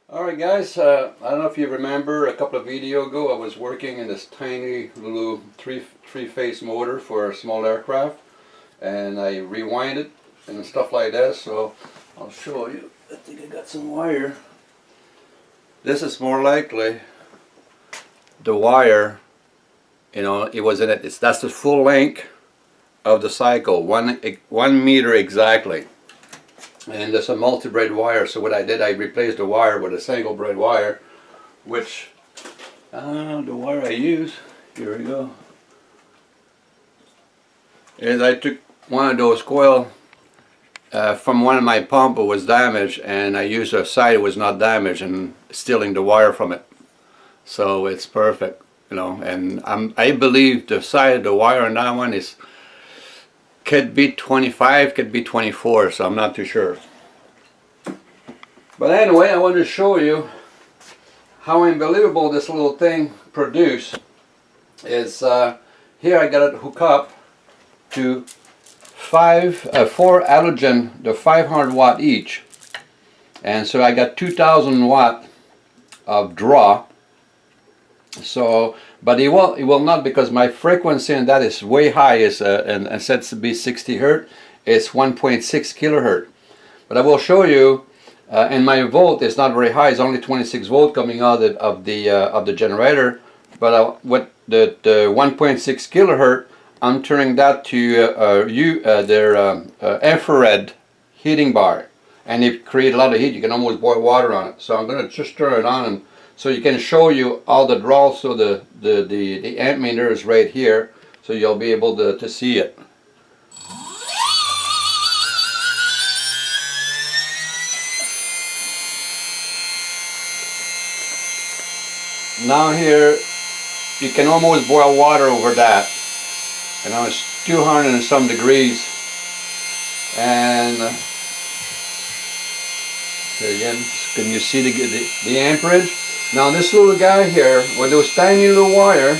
Alright guys, I don't know if you remember a couple of videos ago I was working in this tiny little three-phase motor for a small aircraft, and I rewind it and stuff like that, so I'll show you. I think I got some wire. This is more likely the wire, you know, it was in it. That's the full length of the cycle, 1 meter exactly. And there's a multi-braid wire, so what I did, I replaced the wire with a single braid wire, which the wire I use, here we go, is I took one of those coil from one of my pump that was damaged, and I used a side that was not damaged and stealing the wire from it. So it's perfect, you know, and I believe the side of the wire on that one is could be 25, could be 24, so I'm not too sure. But anyway, I wanted to show you how unbelievable this little thing produced. Is here I got it hooked up to 4 halogen, the 500 watt each, and so I got 2000 watt of draw. So, but it will not, because my frequency in that is way high, is and set to be 60 hertz. It's 1.6 kilohertz. But I will show you, and my volt is not very high. It's only 26 volt coming out of the generator. But with the 1.6 kilohertz, I'm turning that to their infrared heating bar, and it creates a lot of heat. You can almost boil water on it. So I'm going to just turn it on, and so you can show you all the draw. So the amp meter is right here, so you'll be able to see it. Now here you can almost boil water over that. You know, it's 200 and some degrees, and here again, can you see the amperage? Now this little guy here, with those tiny little wire,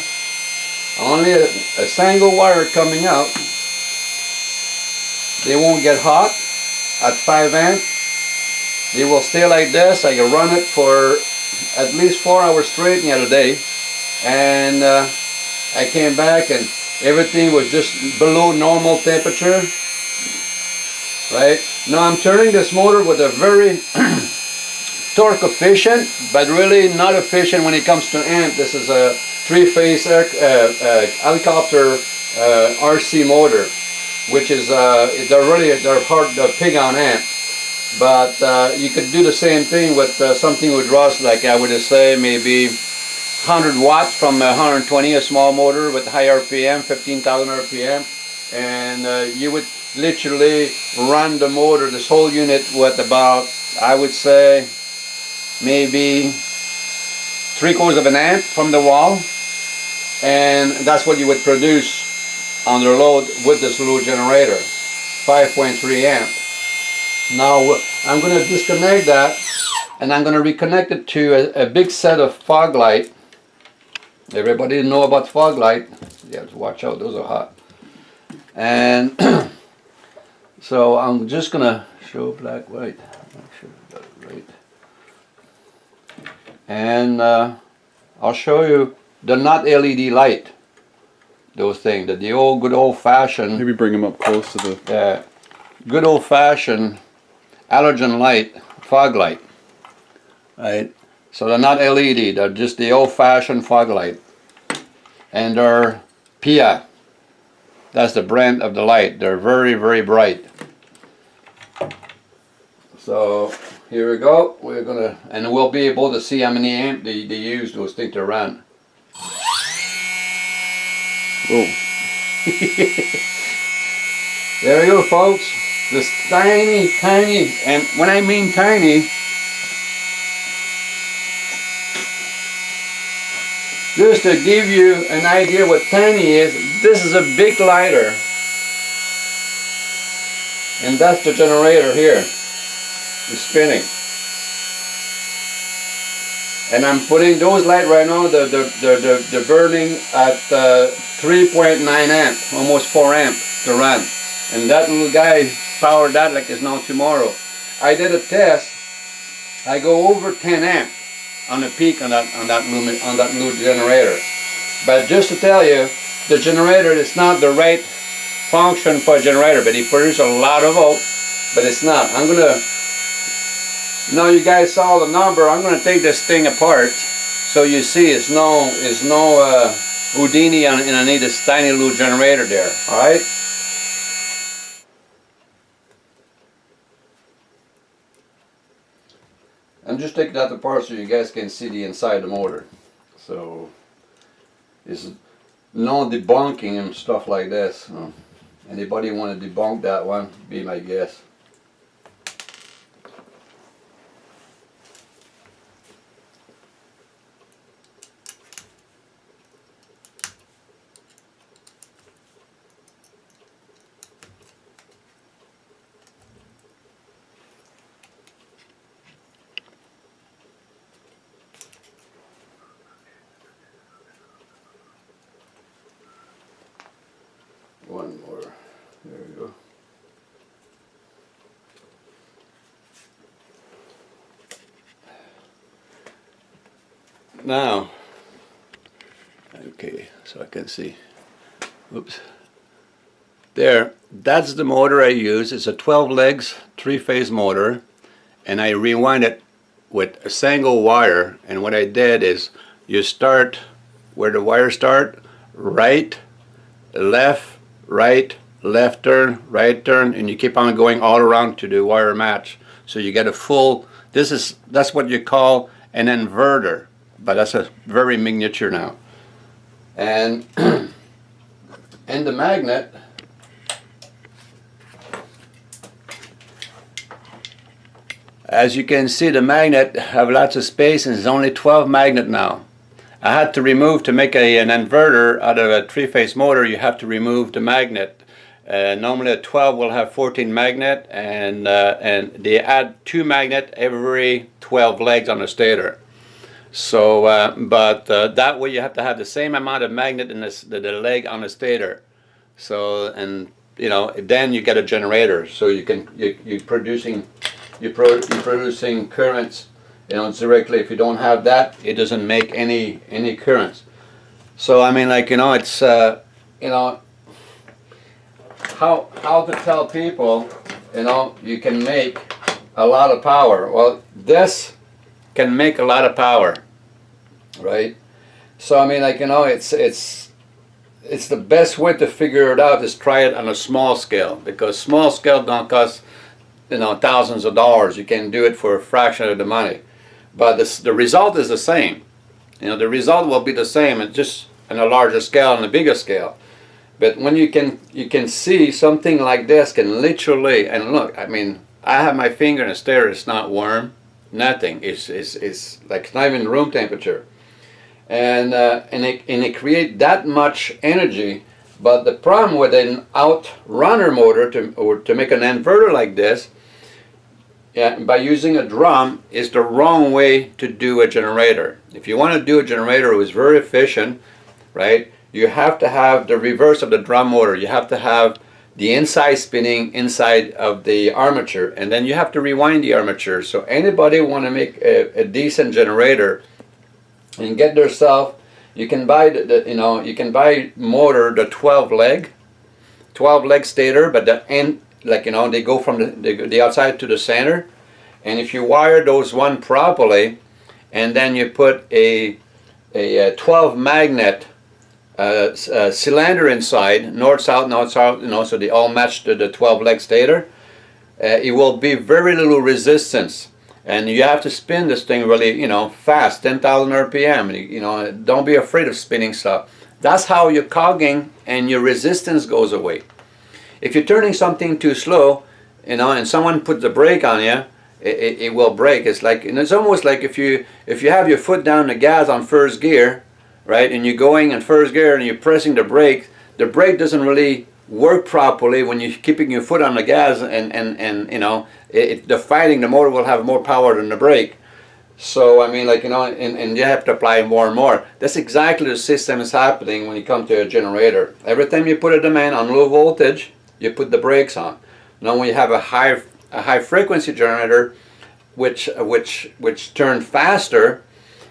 only a single wire coming out, they won't get hot at 5 amp. They will stay like this. I can run it for at least 4 hours straight the other day, and I came back and everything was just below normal temperature. Right now I'm turning this motor with a very torque efficient, but really not efficient when it comes to amp. This is a three-phase helicopter RC motor, which is they're hard to pig on amp. But you could do the same thing with something with draws, like I would say maybe 100 watts from 120, a small motor with high RPM, 15,000 RPM, and you would literally run the motor, this whole unit, with about, I would say, maybe 3/4 of an amp from the wall, and that's what you would produce under load with this little generator, 5.3 amp. Now I'm going to disconnect that, and I'm going to reconnect it to a big set of fog light. Everybody know about fog light. You have to watch out, those are hot. And so I'm just going to show black white. Make sure I got it right. And I'll show you the not LED light, those things, the old good old-fashioned, maybe bring them up close to the good old-fashioned halogen light, fog light, right? So they're not LED, they're just the old-fashioned fog light, and they're PIA. That's the brand of the light. They're very, very bright. So here we go. We're gonna, and we'll be able to see how many amp they use those things to run. Whoa. There we go, folks. This tiny, and when I mean tiny, just to give you an idea what tiny is, this is a big lighter, and that's the generator here. It's spinning, and I'm putting those lights right now. They're burning at 3.9 amp, almost 4 amp to run, and that little guy powered that like it's no tomorrow. I did a test I go over 10 amp on the peak on that new generator. But just to tell you, the generator is not the right function for a generator, but it produces a lot of volt, but it's not. I'm gonna, now you guys saw the number, I'm gonna take this thing apart so you see it's no Houdini and I need this tiny little generator there, alright? I'm just taking that apart so you guys can see the inside of the motor. So it's no debunking and stuff like this. Anybody want to debunk that one, be my guest. One more. There we go. Now, okay, so I can see. Oops. There, that's the motor I use. It's a 12 legs, 3-phase motor, and I rewind it with a single wire. And what I did is, you start where the wires start, right, left, right, left turn, right turn, and you keep on going all around to the wire match. So you get a full, that's what you call an inverter, but that's a very miniature now. And and the magnet, as you can see, the magnet have lots of space, and there's only 12 magnet now. I had to remove, to make an inverter out of a 3-phase motor, you have to remove the magnet. Normally a 12 will have 14 magnet, and they add 2 magnet every 12 legs on the stator. So, that way you have to have the same amount of magnet in the leg on the stator. So, and you know, then you get a generator. So you're producing currents, you know, directly. If you don't have that, it doesn't make any currents. So I mean, like, you know, it's you know, how to tell people, you know, you can make a lot of power. Well, this can make a lot of power, right? So I mean, like, you know, it's the best way to figure it out is try it on a small scale, because small scale don't cost, you know, thousands of dollars. You can do it for a fraction of the money, but the result is the same. You know, the result will be the same, and just on a larger scale and a bigger scale. But when you can see something like this can literally, and look, I mean, I have my finger in a stator, it's not warm, nothing. It's like, it's not even room temperature, and it creates that much energy. But the problem with an outrunner motor to make an inverter like this, yeah, by using a drum, is the wrong way to do a generator. If you want to do a generator who is very efficient, right, you have to have the reverse of the drum motor. You have to have the inside spinning inside of the armature, and then you have to rewind the armature. So anybody want to make a decent generator and get themselves, you can buy you can buy motor, the 12 leg stator, but the end, like, you know, they go from the outside to the center, and if you wire those one properly, and then you put a 12 magnet cylinder inside, north south, you know, so they all match to the 12 leg stator, it will be very little resistance, and you have to spin this thing really, you know, fast, 10,000 RPM. You know, don't be afraid of spinning stuff. That's how your cogging and your resistance goes away. If you're turning something too slow, you know, and someone puts the brake on you, it will break. It's like, and it's almost like if you have your foot down the gas on first gear, right, and you're going in first gear and you're pressing the brake doesn't really work properly when you're keeping your foot on the gas, and you know, the motor will have more power than the brake. So I mean, like, you know, and you have to apply more and more. That's exactly the system is happening when you come to a generator. Every time you put a demand on low voltage, you put the brakes on. Now when you have a high frequency generator, which turn faster.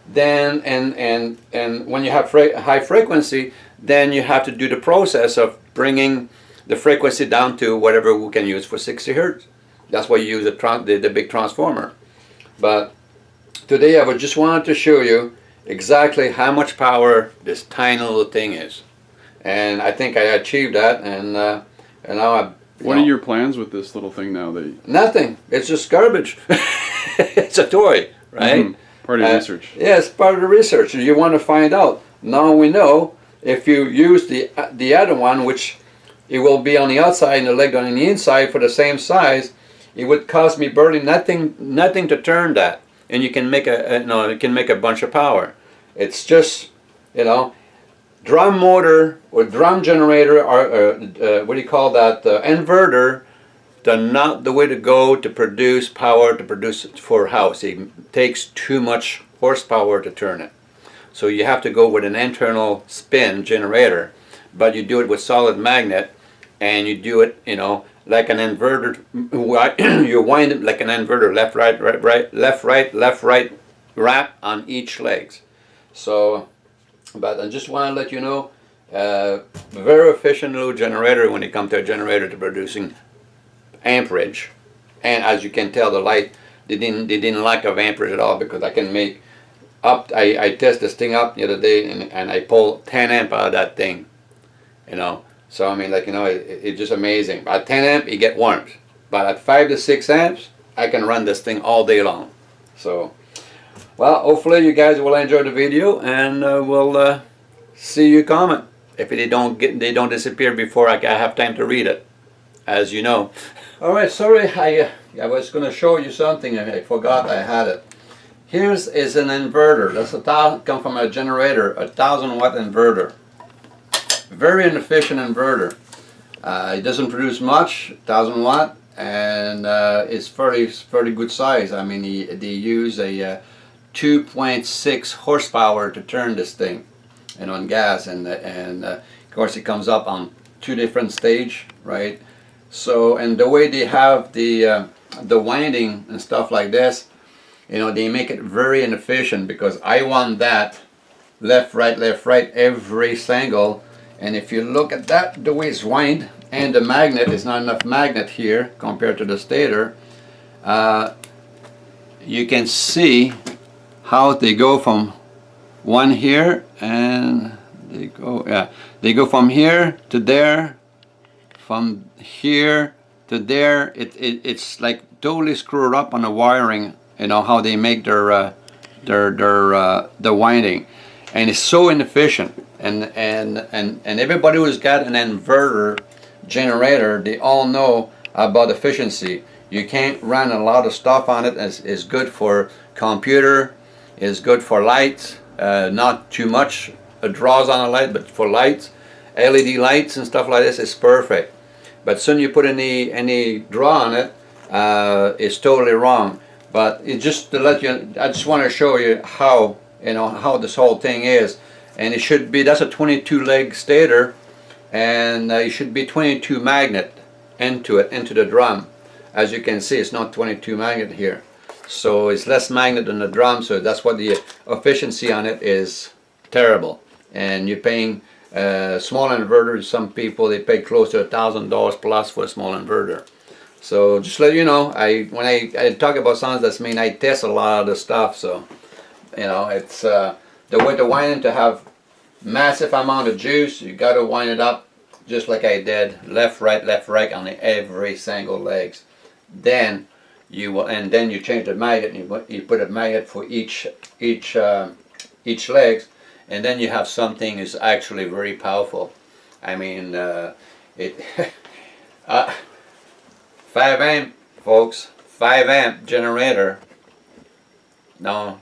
Then and when you have high frequency, then you have to do the process of bringing the frequency down to whatever we can use for 60 hertz. That's why you use the big transformer. But today I just wanted to show you exactly how much power this tiny little thing is, and I think I achieved that. And now What are your plans with this little thing now? Nothing. It's just garbage. It's a toy, right? Part of research. Yes, part of the research. You want to find out. Now we know if you use the other one, which it will be on the outside and the leg on the inside for the same size, it would cost me barely nothing to turn that, and you can make it can make a bunch of power. It's just drum motor or drum generator, or what do you call that, inverter. They're not the way to go to produce power, to produce it for a house. It takes too much horsepower to turn it. So you have to go with an internal spin generator, but you do it with solid magnet, and you do it, like an inverter. You wind it like an inverter, left, right, right, right, left, right, left, right, wrap on each legs. So, but I just want to let you know, very efficient little generator when it comes to a generator to producing amperage. And as you can tell, the light, they didn't lack of amperage at all, because I can make up, I test this thing up the other day, and I pull 10 amp out of that thing, so I mean, it's just amazing. At 10 amp you get warmth, but at 5 to 6 amps I can run this thing all day long. So, well, hopefully you guys will enjoy the video, and we'll see you comment if they don't disappear before I have time to read it, as you know. Alright, sorry, I was going to show you something and I forgot I had it. Here's is an inverter. That's come from a generator, a 1,000-watt inverter. Very inefficient inverter. It doesn't produce much, 1,000 watt, and it's fairly good size. I mean, they use a 2.6 horsepower to turn this thing, and on gas, and of course it comes up on 2 different stage, right? So, and the way they have the winding and stuff like this, they make it very inefficient, because I want that left, right, every single. And if you look at that, the way it's wind, and the magnet, is not enough magnet here compared to the stator, you can see how they go from one here, and they go from here to there, from here to there. It's like totally screwed up on the wiring, how they make their the winding, and it's so inefficient. And everybody who's got an inverter generator, they all know about efficiency. You can't run a lot of stuff on it. It's good for computer, it's good for lights, not too much draws on a light, but for lights, LED lights and stuff like this, is perfect. But soon you put any draw on it, it's totally wrong. But it just to let you, I just want to show you how how this whole thing is. And it should be, that's a 22 leg stator, and it should be 22 magnet into the drum. As you can see, it's not 22 magnet here, so it's less magnet than the drum, so that's what the efficiency on it is terrible. And you're paying small inverters, some people they pay close to $1,000 plus for a small inverter. So just let you know, when I talk about sounds, that's mean I test a lot of the stuff. So it's the way to wind it, to have massive amount of juice, you got to wind it up just like I did, left, right on every single legs. Then you will, and then you change the magnet, and you put a magnet for each legs, and then you have something is actually very powerful. I mean, 5 amp, folks, 5 amp generator. No,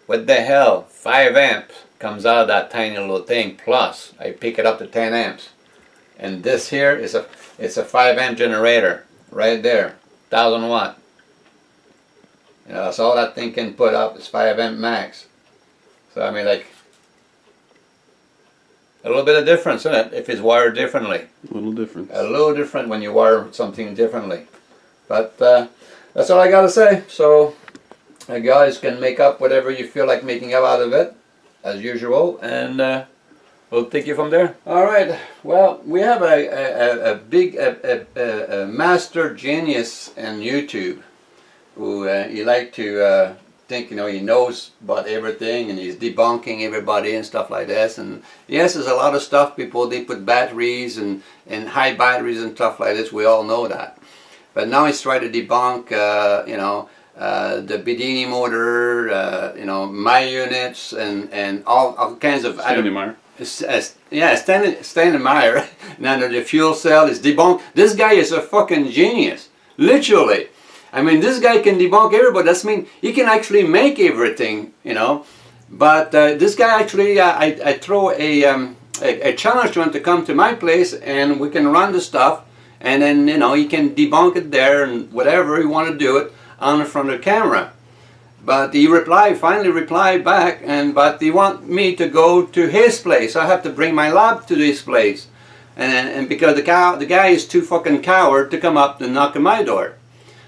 what the hell, 5 amps comes out of that tiny little thing, plus I pick it up to 10 amps. And this here is it's a 5 amp generator right there, 1,000 watt. That's all that thing can put up, is 5 amp max. So I mean, like, a little bit of difference in it if it's wired differently. A little different. A little different when you wire something differently. But that's all I gotta say. So you guys can make up whatever you feel like making up out of it, as usual, and we'll take you from there. All right. Well, we have a big master genius on YouTube who he like to think, you know, he knows about everything and he's debunking everybody and stuff like this. And yes, there's a lot of stuff people, they put batteries and high batteries and stuff like this. We all know that. But now he's trying to debunk, you know, the Bedini motor, you know, my units and all kinds of... Stanley Meyer. Yeah, Stanley Meyer. Now the fuel cell is debunked. This guy is a fucking genius, literally. I mean, this guy can debunk everybody. That means he can actually make everything, you know. But this guy actually, I throw a challenge to him to come to my place and we can run the stuff, and then, you know, he can debunk it there and whatever he want to do it on the front of the camera. But he finally replied back, but he want me to go to his place. I have to bring my lab to his place, and because the guy is too fucking coward to come up and knock on my door.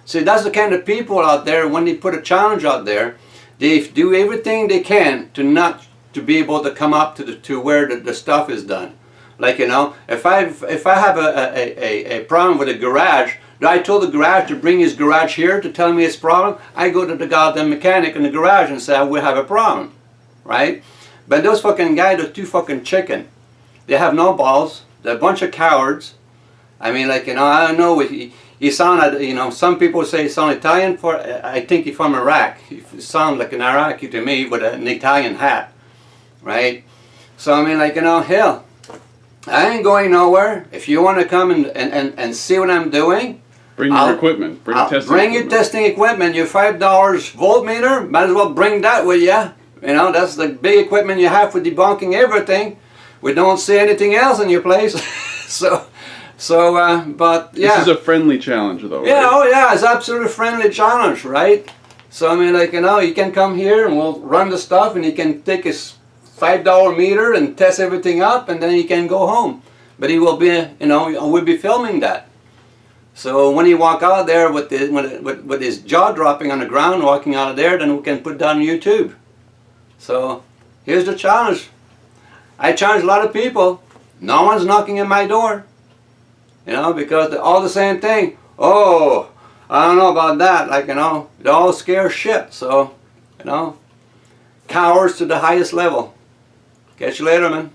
See, that's the kind of people out there, when they put a challenge out there, they do everything they can to be able to come up to where the stuff is done. Like, you know, if I have a problem with a garage, I told the garage to bring his garage here to tell me his problem, I go to the goddamn mechanic in the garage and say, we have a problem, right? But those fucking guys are too fucking chicken. They have no balls. They're a bunch of cowards. I mean, like, you know, I don't know, he sound, you know, some people say he sound Italian. I think he's from Iraq. He sounds like an Iraqi to me with an Italian hat, right? So, I mean, like, you know, hell, I ain't going nowhere. If you want to come and see what I'm doing, bring your equipment. Bring your testing equipment. Your $5 voltmeter, might as well bring that with you. You know, that's the big equipment you have for debunking everything. We don't see anything else in your place. But yeah. This is a friendly challenge, though. Yeah, right? oh yeah, it's absolutely friendly challenge, right? So I mean, like, you know, he can come here and we'll run the stuff, and he can take his $5 meter and test everything up, and then he can go home. But he will be, you know, we'll be filming that. So when he walk out there with his jaw dropping on the ground, walking out of there, then we can put that on YouTube. So here's the challenge. I challenge a lot of people. No one's knocking at my door. You know, because they're all the same thing. Oh, I don't know about that. Like, you know, they're all scared shit. So, you know, cowards to the highest level. Catch you later, man.